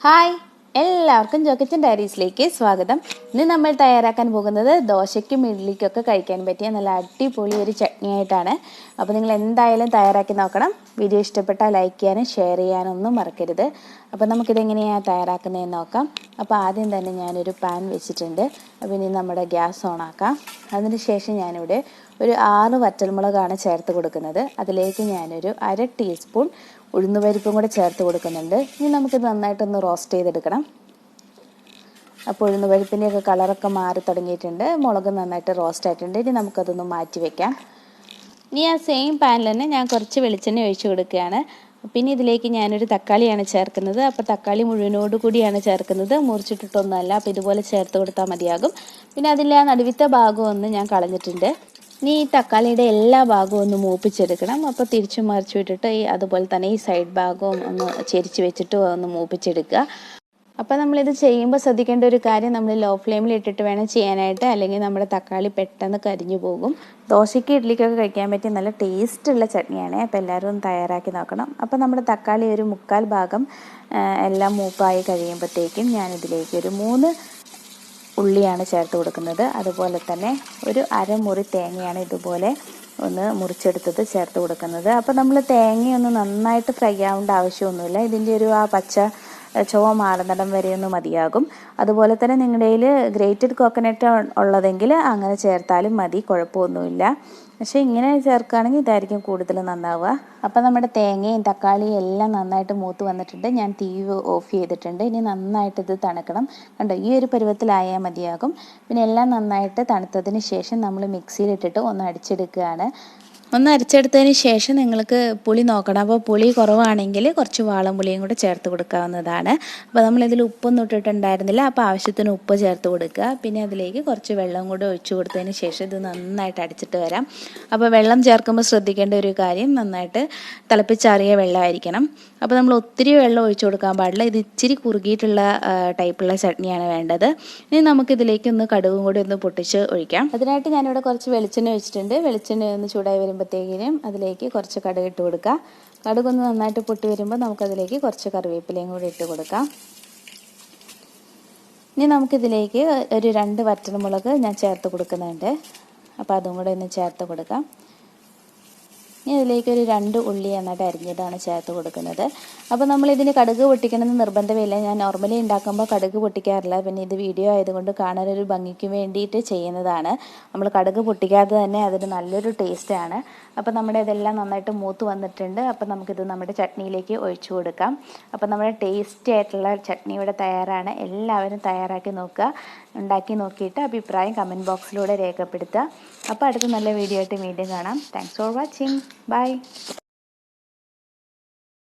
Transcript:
Hi, എല്ലാവർക്കും ജോക്കിച്ചൻ ഡയറീസിലേക്ക് സ്വാഗതം. ഇന്ന് നമ്മൾ തയ്യാറാക്കാൻ പോകുന്നത് ദോശയ്ക്കും ഇഡ്ഡലിക്കൊക്കെ കഴിക്കാൻ പറ്റിയ നല്ല അടിപൊളി ഒരു ചട്നി ആയിട്ടാണ്. അപ്പോൾ നിങ്ങൾ എന്തായാലും തയ്യാറാക്കി നോക്കണം. വീഡിയോ ഇഷ്ടപ്പെട്ടാൽ ലൈക്ക് ചെയ്യാനും ഷെയർ ചെയ്യാനും ഒന്നും മറക്കരുത്. അപ്പോൾ നമുക്കിതെങ്ങനെയാണ് തയ്യാറാക്കുന്നതെന്ന് നോക്കാം. അപ്പോൾ ആദ്യം തന്നെ ഞാനൊരു പാൻ വെച്ചിട്ടുണ്ട്. അപ്പോൾ ഇനി നമ്മുടെ ഗ്യാസ് ഓണാക്കാം. അതിന് ശേഷം ഞാനിവിടെ ഒരു 6 വറ്റൽമുളകാണ് ചേർത്ത് കൊടുക്കുന്നത്. അതിലേക്ക് ഞാനൊരു 1/2 ടീസ്പൂൺ ഉഴുന്നുപരിപ്പും കൂടെ ചേർത്ത് കൊടുക്കുന്നുണ്ട്. ഇനി നമുക്കിത് നന്നായിട്ടൊന്ന് റോസ്റ്റ് ചെയ്തെടുക്കണം. അപ്പോൾ ഉഴുന്നുപരിപ്പിൻ്റെയൊക്കെ കളറൊക്കെ മാറി തുടങ്ങിയിട്ടുണ്ട്. മുളക് നന്നായിട്ട് റോസ്റ്റ് ആയിട്ടുണ്ട്. ഇനി നമുക്കതൊന്ന് മാറ്റി വെക്കാം. ഇനി ആ സെയിം പാനിൽ തന്നെ ഞാൻ കുറച്ച് വെളിച്ചെണ്ണ ഒഴിച്ച് കൊടുക്കുകയാണ്. പിന്നെ ഇതിലേക്ക് ഞാനൊരു തക്കാളിയാണ് ചേർക്കുന്നത്. അപ്പോൾ തക്കാളി മുഴുവനോട് കൂടിയാണ് ചേർക്കുന്നത്, മുറിച്ചിട്ടിട്ടൊന്നുമല്ല. അപ്പോൾ ഇതുപോലെ ചേർത്ത് കൊടുത്താൽ മതിയാകും. പിന്നെ അതിലെ ആ നടുവിത്തെ ഭാഗം ഒന്ന് ഞാൻ കളഞ്ഞിട്ടുണ്ട്. ഇനി ഈ തക്കാളിയുടെ എല്ലാ ഭാഗവും ഒന്ന് മൂപ്പിച്ചെടുക്കണം. അപ്പോൾ തിരിച്ചു മറിച്ചു വിട്ടിട്ട് അതുപോലെ തന്നെ ഈ സൈഡ് ഭാഗവും ഒന്ന് ചെരിച്ച് വെച്ചിട്ട് ഒന്ന് മൂപ്പിച്ചെടുക്കുക. അപ്പോൾ നമ്മളിത് ചെയ്യുമ്പോൾ ശ്രദ്ധിക്കേണ്ട ഒരു കാര്യം, നമ്മൾ ലോ ഫ്ലെയിമിൽ ഇട്ടിട്ട് വേണം ചെയ്യാനായിട്ട്, അല്ലെങ്കിൽ നമ്മുടെ തക്കാളി പെട്ടെന്ന് കരിഞ്ഞു പോകും. ദോശയ്ക്ക് ഇഡ്ഡലിക്കൊക്കെ കഴിക്കാൻ പറ്റിയ നല്ല ടേസ്റ്റുള്ള ചട്നിയാണ്. അപ്പോൾ എല്ലാവരും ഒന്ന് തയ്യാറാക്കി നോക്കണം. അപ്പോൾ നമ്മുടെ തക്കാളി ഒരു 1/4 ഭാഗം എല്ലാം മൂപ്പായി കഴിയുമ്പോഴത്തേക്കും ഞാനിതിലേക്ക് ഒരു 3 ഉള്ളിയാണ് ചേർത്ത് കൊടുക്കുന്നത്. അതുപോലെ തന്നെ ഒരു അരമുറി തേങ്ങയാണ് ഇതുപോലെ ഒന്ന് മുറിച്ചെടുത്തത് ചേർത്ത് കൊടുക്കുന്നത്. അപ്പോൾ നമ്മൾ തേങ്ങയൊന്ന് നന്നായിട്ട് ഫ്രൈ ആവേണ്ട ആവശ്യമൊന്നുമില്ല. ഇതിൻ്റെ ഒരു ആ പച്ച ചുവ മാറുന്നിടം വരെയൊന്നും മതിയാകും. അതുപോലെ തന്നെ നിങ്ങളുടെ കയ്യിൽ ഗ്രേറ്റഡ് കോക്കനട്ട് ഉള്ളതെങ്കിൽ അങ്ങനെ ചേർത്താലും മതി, കുഴപ്പമൊന്നുമില്ല. പക്ഷേ ഇങ്ങനെ ചേർക്കുകയാണെങ്കിൽ ഇതായിരിക്കും കൂടുതൽ നന്നാവുക. അപ്പോൾ നമ്മുടെ തേങ്ങയും തക്കാളിയും എല്ലാം നന്നായിട്ട് മൂത്ത് വന്നിട്ടുണ്ട്. ഞാൻ തീ ഓഫ് ചെയ്തിട്ടുണ്ട്. ഇനി നന്നായിട്ട് ഇത് തണുക്കണം. കണ്ടോ, ഈ ഒരു പരുവത്തിലായാൽ മതിയാകും. പിന്നെ എല്ലാം നന്നായിട്ട് തണുത്തതിന് ശേഷം നമ്മൾ മിക്സിയിലിട്ടിട്ട് ഒന്ന് അടിച്ചെടുക്കുകയാണ്. ഒന്ന് അരച്ചെടുത്തതിന് ശേഷം നിങ്ങൾക്ക് പുളി നോക്കണം. അപ്പോൾ പുളി കുറവാണെങ്കിൽ കുറച്ച് വാളംപുളിയും കൂടെ ചേർത്ത് കൊടുക്കാവുന്നതാണ്. അപ്പോൾ നമ്മളിതിൽ ഉപ്പൊന്നും ഇട്ടിട്ടുണ്ടായിരുന്നില്ല. അപ്പോൾ ആവശ്യത്തിന് ഉപ്പ് ചേർത്ത് കൊടുക്കുക. പിന്നെ അതിലേക്ക് കുറച്ച് വെള്ളം കൂടെ ഒഴിച്ചു കൊടുത്തതിന് ശേഷം ഇത് നന്നായിട്ട് അടിച്ചിട്ട് വരാം. അപ്പോൾ വെള്ളം ചേർക്കുമ്പോൾ ശ്രദ്ധിക്കേണ്ട ഒരു കാര്യം, നന്നായിട്ട് തിളപ്പിച്ചാറിയ വെള്ളമായിരിക്കണം. അപ്പോൾ നമ്മൾ ഒത്തിരി വെള്ളം ഒഴിച്ചു കൊടുക്കാൻ പാടില്ല. ഇത് ഇച്ചിരി കുറുകിയിട്ടുള്ള ടൈപ്പുള്ള ചട്നിയാണ് വേണ്ടത്. ഇനി നമുക്കിതിലേക്ക് ഒന്ന് കടുകും കൂടി ഒന്ന് പൊട്ടിച്ച് ഒഴിക്കാം. അതിനായിട്ട് ഞാനിവിടെ കുറച്ച് വെളിച്ചെണ്ണ ഒഴിച്ചിട്ടുണ്ട്. വെളിച്ചെണ്ണ ഒന്ന് ചൂടായി വരുമ്പോഴത്തേക്കിനും അതിലേക്ക് കുറച്ച് കടുക് ഇട്ട് കൊടുക്കാം. കടുകൊന്ന് നന്നായിട്ട് പൊട്ടി വരുമ്പോൾ നമുക്കതിലേക്ക് കുറച്ച് കറിവേപ്പിലയും കൂടി ഇട്ട് കൊടുക്കാം. ഇനി നമുക്കിതിലേക്ക് ഒരു 2 വറ്റൽമുളക് ഞാൻ ചേർത്ത് കൊടുക്കുന്നുണ്ട്. അപ്പോൾ അതും കൂടെ ഒന്ന് ചേർത്ത് കൊടുക്കാം. ഇനി ഇതിലേക്ക് ഒരു 2 ഉള്ളി നന്നായിട്ട് അരിഞ്ഞിട്ടാണ് ചേർത്ത് കൊടുക്കുന്നത്. അപ്പോൾ നമ്മളിതിന് കടുക് പൊട്ടിക്കണമെന്ന് നിർബന്ധമില്ല. ഞാൻ നോർമലി ഉണ്ടാക്കുമ്പോൾ കടുക് പൊട്ടിക്കാറില്ല. പിന്നെ ഇത് വീഡിയോ ആയതുകൊണ്ട് കാണാനൊരു ഭംഗിക്ക് വേണ്ടിയിട്ട് ചെയ്യുന്നതാണ്. നമ്മൾ കടുക് പൊട്ടിക്കാതെ തന്നെ അതിന് നല്ലൊരു ടേസ്റ്റാണ്. അപ്പോൾ നമ്മുടെ ഇതെല്ലാം നന്നായിട്ട് മൂത്ത് വന്നിട്ടുണ്ട്. അപ്പോൾ നമുക്കിത് നമ്മുടെ ചട്നിയിലേക്ക് ഒഴിച്ചു കൊടുക്കാം. അപ്പോൾ നമ്മുടെ ടേസ്റ്റി ആയിട്ടുള്ള ചട്നി ഇവിടെ തയ്യാറാണ്. എല്ലാവരും തയ്യാറാക്കി നോക്കുക. ഉണ്ടാക്കി നോക്കിയിട്ട് അഭിപ്രായം കമൻറ്റ് ബോക്സിലൂടെ രേഖപ്പെടുത്തുക. അപ്പോൾ അടുത്ത നല്ല വീഡിയോ ആയിട്ട് വീണ്ടും കാണാം. Thanks for watching. ബൈ.